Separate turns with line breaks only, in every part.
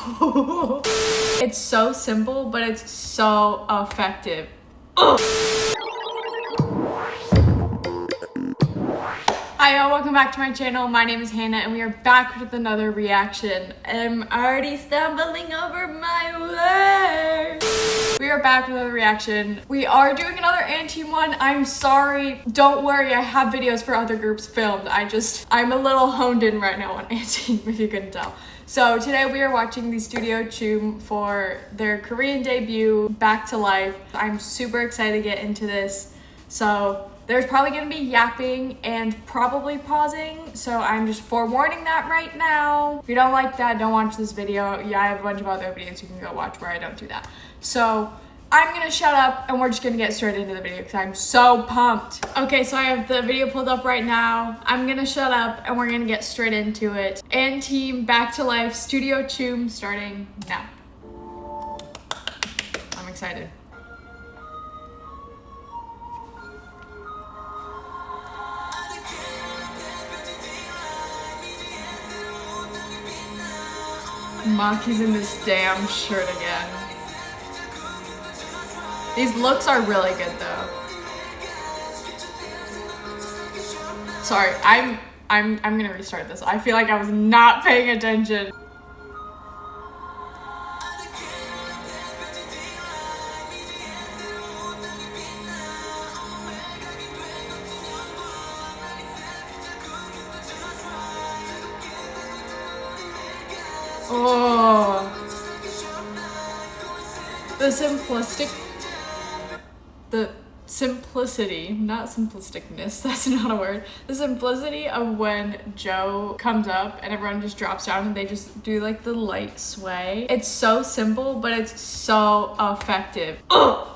It's so simple, but it's so effective. Ugh. Hi y'all, welcome back to my channel. My name is Hannah and we are back with another reaction. I'm already stumbling over my words. We are back with another reaction. We are doing another Anteam one. I'm sorry. Don't worry, I have videos for other groups filmed. I'm a little honed in right now on Anteam, if you couldn't tell. So today we are watching the Studio Choom for their Korean debut, Back to Life. I'm super excited to get into this. So there's probably gonna be yapping and probably pausing. So I'm just forewarning that right now. If you don't like that, don't watch this video. Yeah, I have a bunch of other videos you can go watch where I don't do that. So I'm gonna shut up and we're just gonna get straight into the video because I'm so pumped. Okay, so I have the video pulled up right now. I'm gonna shut up and we're gonna get straight into it. Anteam, Back to Life, Studio Choom, starting now. I'm excited. Maki's in this damn shirt again. These looks are really good though. Sorry, I'm gonna restart this. I feel like I was not paying attention. Oh, the simplicity, not simplisticness, that's not a word. The simplicity of when Joe comes up and everyone just drops down and they just do like the light sway. It's so simple, but it's so effective. Ugh!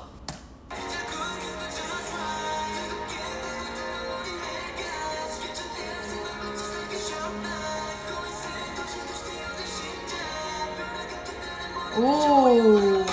Ooh.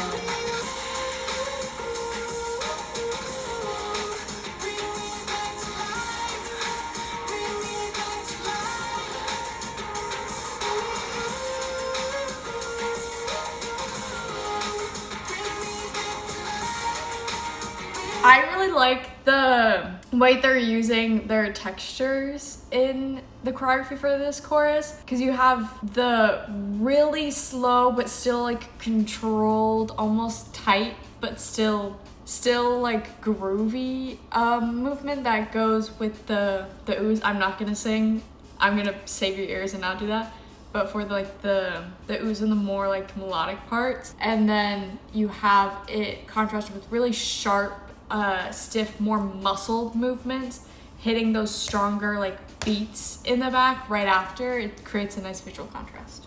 I really like the way they're using their textures in the choreography for this chorus, because you have the really slow but still like controlled, almost tight but still like groovy movement that goes with the ooze. I'm not gonna sing. I'm gonna save your ears and not do that. But for like the ooze and the more like melodic parts, and then you have it contrasted with really sharp, stiff, more muscled movements, hitting those stronger like beats in the back right after. It creates a nice visual contrast.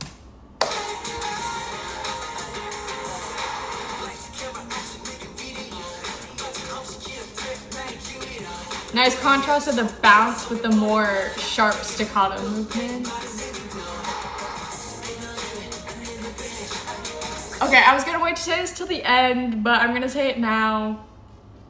Nice contrast of the bounce with the more sharp staccato movement. Okay, I was gonna wait to say this till the end, but I'm gonna say it now.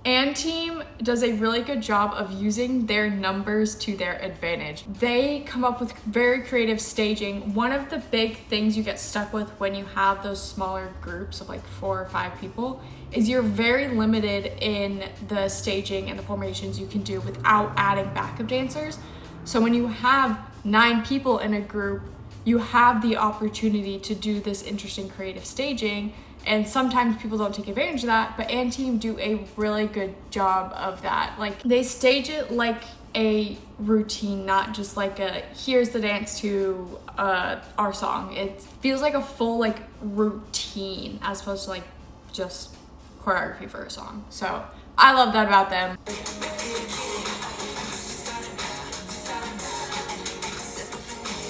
Anteam does a really good job of using their numbers to their advantage. They come up with very creative staging. One of the big things you get stuck with when you have those smaller groups of like 4 or 5 people is you're very limited in the staging and the formations you can do without adding backup dancers. So when you have 9 people in a group, you have the opportunity to do this interesting creative staging. And sometimes people don't take advantage of that, but Anteam do a really good job of that. Like, they stage it like a routine, not just like a, here's the dance to our song. It feels like a full like routine as opposed to like just choreography for a song. So I love that about them.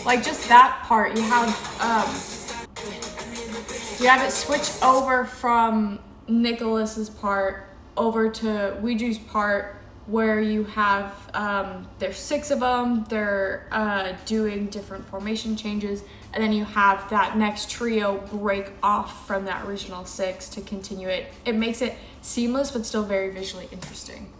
Like just that part, you have it switch over from Nicholas's part over to Weeju's part, where you have there's 6 of them. They're doing different formation changes, and then you have that next trio break off from that original 6 to continue it. It makes it seamless but still very visually interesting.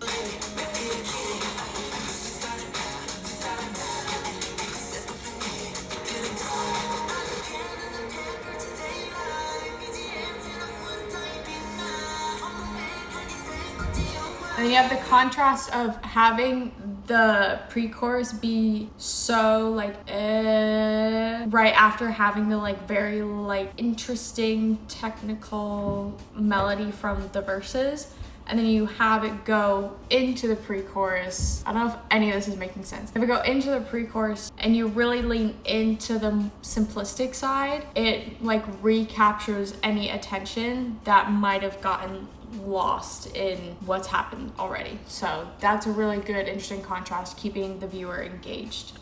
And then you have the contrast of having the pre-chorus be so like right after having the like very like interesting technical melody from the verses. And then you have it go into the pre-chorus. I don't know if any of this is making sense. If you go into the pre-chorus and you really lean into the simplistic side, it like recaptures any attention that might have gotten lost in what's happened already. So that's a really good, interesting contrast, keeping the viewer engaged.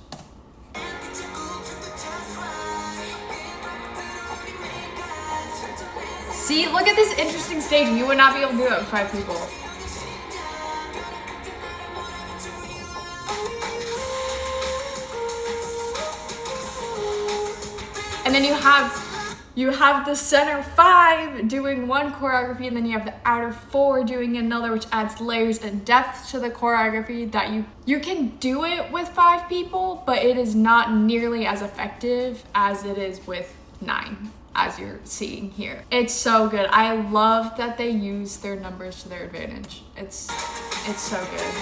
See, look at this interesting staging. You would not be able to do it with 5 people. And then you have the center 5 doing one choreography, and then you have the outer 4 doing another, which adds layers and depth to the choreography that you can do it with 5 people, but it is not nearly as effective as it is with 9. As you're seeing here. It's so good. I love that they use their numbers to their advantage. It's so good.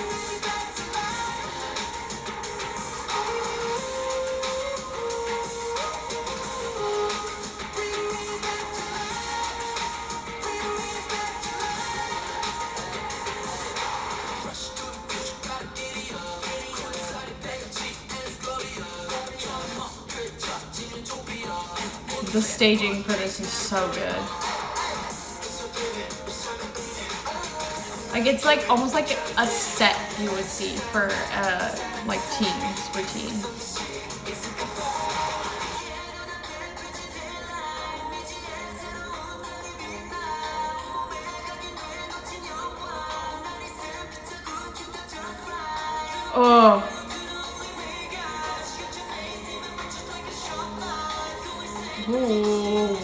The staging for this is so good. Like it's like almost like a set you would see for like teens routine. Oh. Ooh.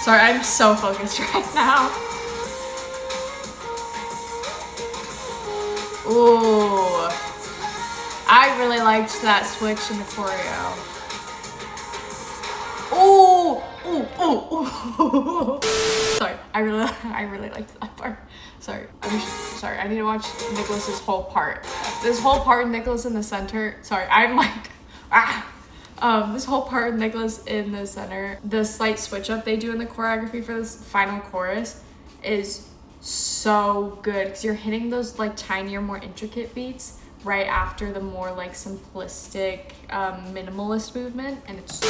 Sorry, I'm so focused right now. Ooh. I really liked that switch in the choreo. Ooh. Ooh. Sorry, I really liked that part. Sorry, I need to watch Nicholas's whole part. This whole part, Nicholas in the center. Sorry, I'm like, this whole part with Nicholas in the center, the slight switch up they do in the choreography for this final chorus is so good because you're hitting those like tinier, more intricate beats right after the more like simplistic, minimalist movement, and it's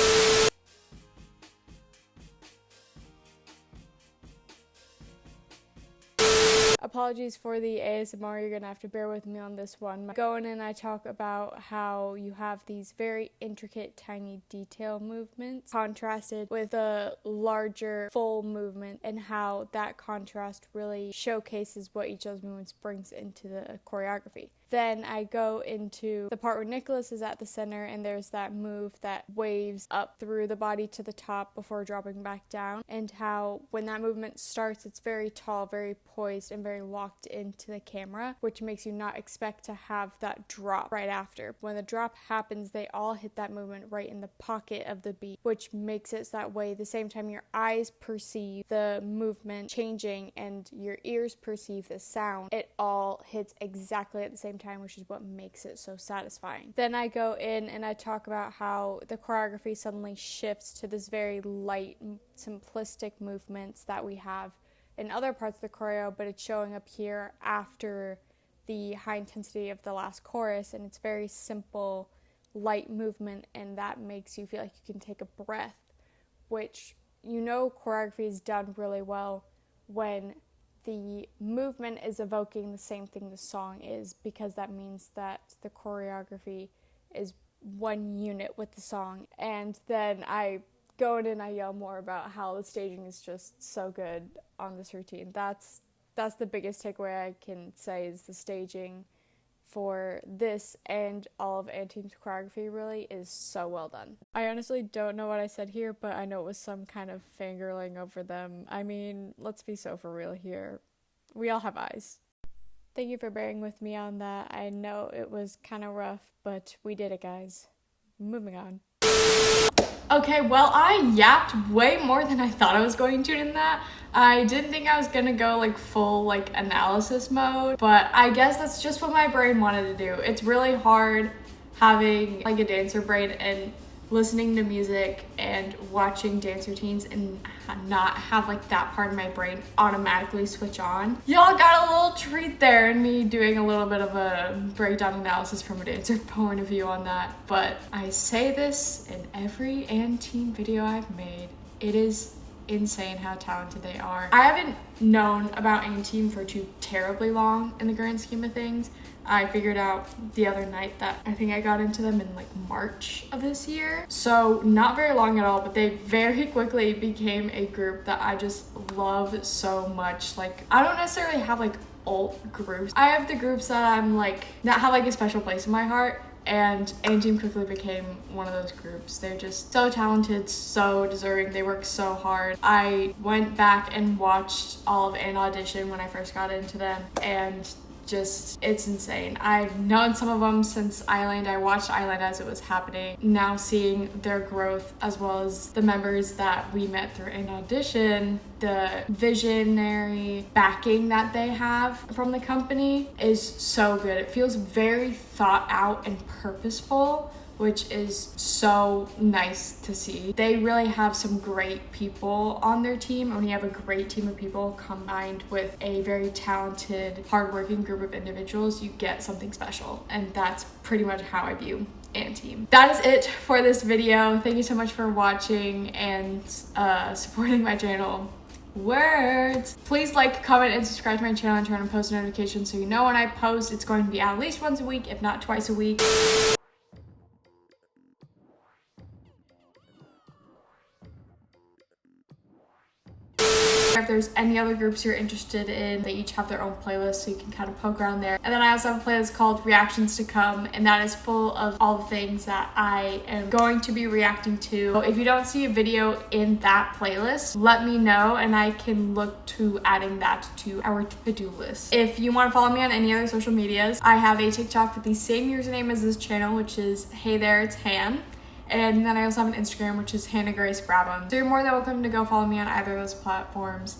Apologies for the ASMR, you're gonna have to bear with me on this one. Go in and I talk about how you have these very intricate, tiny detail movements contrasted with a larger, full movement, and how that contrast really showcases what each of those movements brings into the choreography. Then I go into the part where Nicholas is at the center and there's that move that waves up through the body to the top before dropping back down, and how when that movement starts it's very tall, very poised, and very locked into the camera, which makes you not expect to have that drop right after. When the drop happens, they all hit that movement right in the pocket of the beat, which makes it that way the same time your eyes perceive the movement changing and your ears perceive the sound. It all hits exactly at the same time, which is what makes it so satisfying. Then I go in and I talk about how the choreography suddenly shifts to this very light, simplistic movements that we have in other parts of the choreo, but it's showing up here after the high intensity of the last chorus, and it's very simple, light movement, and that makes you feel like you can take a breath, which, you know, choreography is done really well when the movement is evoking the same thing the song is, because that means that the choreography is one unit with the song. And then I go in and I yell more about how the staging is just so good on this routine. That's the biggest takeaway I can say, is the staging for this and all of Anteam's choreography really is so well done. I honestly don't know what I said here, but I know it was some kind of fangirling over them. I mean, let's be so for real here. We all have eyes. Thank you for bearing with me on that. I know it was kind of rough, but we did it, guys. Moving on. Okay, well, I yapped way more than I thought I was going to in that. I didn't think I was gonna go like full like analysis mode, but I guess that's just what my brain wanted to do. It's really hard having like a dancer brain and listening to music and watching dance routines and not have like that part of my brain automatically switch on. Y'all got a little treat there in me doing a little bit of a breakdown analysis from a dancer point of view on that. But I say this in every team video I've made. It is insane how talented they are. I haven't known about team for too terribly long in the grand scheme of things. I figured out the other night that I think I got into them in like March of this year. So not very long at all, but they very quickly became a group that I just love so much. Like, I don't necessarily have like alt groups. I have the groups that I'm like, that have like a special place in my heart. And team quickly became one of those groups. They're just so talented, so deserving. They work so hard. I went back and watched all of An Audition when I first got into them, and just, it's insane. I've known some of them since Island. I watched Island as it was happening. Now seeing their growth, as well as the members that we met through An Audition, the visionary backing that they have from the company is so good. It feels very thought out and purposeful, which is so nice to see. They really have some great people on their team. When you have a great team of people combined with a very talented, hardworking group of individuals, you get something special. And that's pretty much how I view team. That is it for this video. Thank you so much for watching and supporting my channel. Words. Please like, comment, and subscribe to my channel and turn on post notifications so you know when I post. It's going to be at least once a week, if not twice a week. If there's any other groups you're interested in, they each have their own playlist, so you can kind of poke around there. And then I also have a playlist called Reactions to Come, and that is full of all the things that I am going to be reacting to. So if you don't see a video in that playlist, let me know and I can look to adding that to our to-do list. If you want to follow me on any other social medias, I have a TikTok with the same username as this channel, which is Hey There, It's Han. And then I also have an Instagram, which is hannahgracebrabham. So you're more than welcome to go follow me on either of those platforms.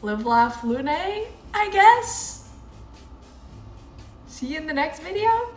Live, laugh, Lune, I guess. See you in the next video.